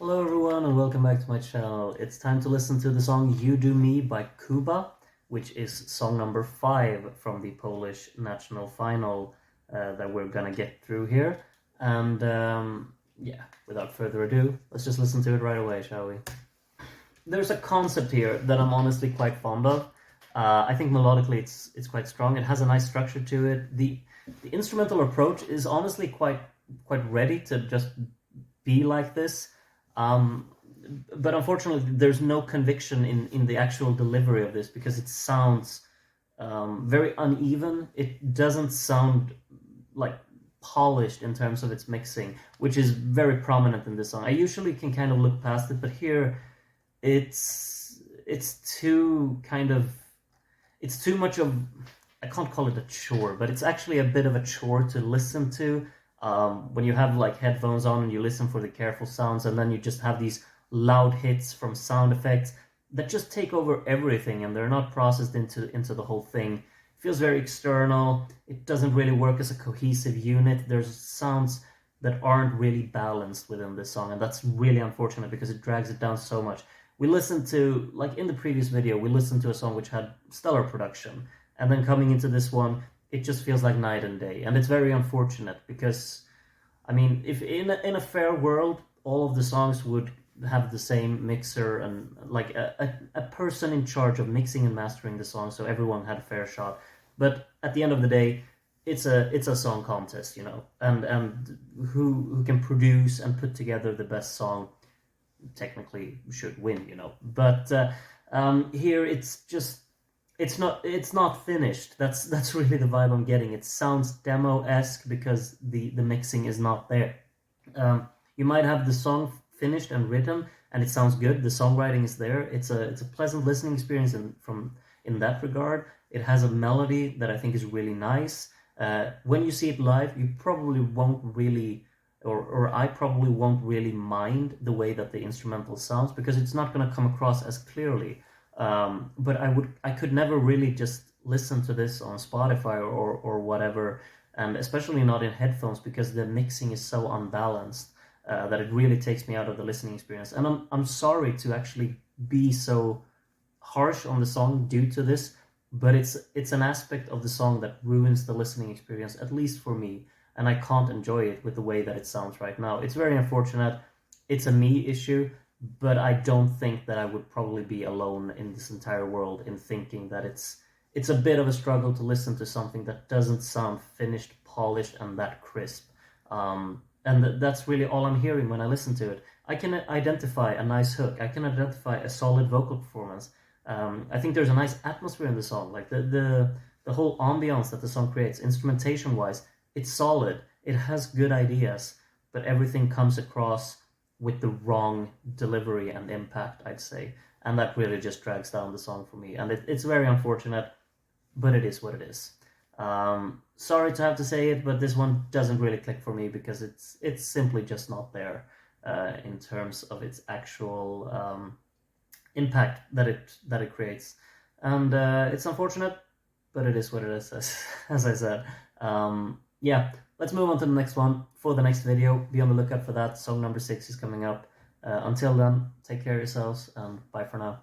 Hello everyone and welcome back to my channel. It's time to listen to the song You Do Me by KUBA, which is song number 5 from the Polish national final that we're gonna get through here. And yeah, without further ado, let's just listen to it right away, shall we? There's a concept here that I'm honestly quite fond of. I think melodically it's quite strong. It has a nice structure to it. The instrumental approach is honestly quite ready to just be like this. But unfortunately, there's no conviction in the actual delivery of this because it sounds very uneven. It doesn't sound like polished in terms of its mixing, which is very prominent in this song. I usually can kind of look past it, but here it's too it's too much of, I can't call it a chore, but it's actually a bit of a chore to listen to. When you have like headphones on and you listen for the careful sounds, and then you just have these loud hits from sound effects that just take over everything, and they're not processed into the whole thing. It feels very external. It doesn't really work as a cohesive unit. There's sounds that aren't really balanced within this song, and that's really unfortunate because it drags it down so much. We listened to, like in the previous video, we listened to a song which had stellar production, and then coming into this one, it just feels like night and day, and it's very unfortunate because, I mean, if in a fair world, all of the songs would have the same mixer and like a person in charge of mixing and mastering the song, so everyone had a fair shot. But at the end of the day, it's a song contest, you know, and who can produce and put together the best song technically should win, you know. But here it's just it's not finished. That's really the vibe I'm getting. It sounds demo-esque because the mixing is not there. You might have the song finished and written and it sounds good. The songwriting is there. It's a pleasant listening experience in that regard. It has a melody that I think is really nice. When you see it live, you probably won't really, or I probably won't really mind the way that the instrumental sounds because it's not going to come across as clearly. But I could never really just listen to this on Spotify or whatever, and especially not in headphones because the mixing is so unbalanced that it really takes me out of the listening experience. And I'm sorry to actually be so harsh on the song due to this, but it's an aspect of the song that ruins the listening experience, at least for me, and I can't enjoy it with the way that it sounds right now. It's very unfortunate. It's a me issue. But I don't think that I would probably be alone in this entire world in thinking that it's a bit of a struggle to listen to something that doesn't sound finished, polished, and that crisp. And that's really all I'm hearing when I listen to it. I can identify a nice hook. I can identify a solid vocal performance. I think there's a nice atmosphere in the song. Like the whole ambiance that the song creates, instrumentation-wise, it's solid. It has good ideas, but everything comes across with the wrong delivery and impact, I'd say. And that really just drags down the song for me. And it's very unfortunate, but it is what it is. Sorry to have to say it, but this one doesn't really click for me because it's simply just not there in terms of its actual impact that it creates. And it's unfortunate, but it is what it is, as I said. Yeah. Let's move on to the next one for the next video. Be on the lookout for that. Song number 6 is coming up. Until then, take care of yourselves and bye for now.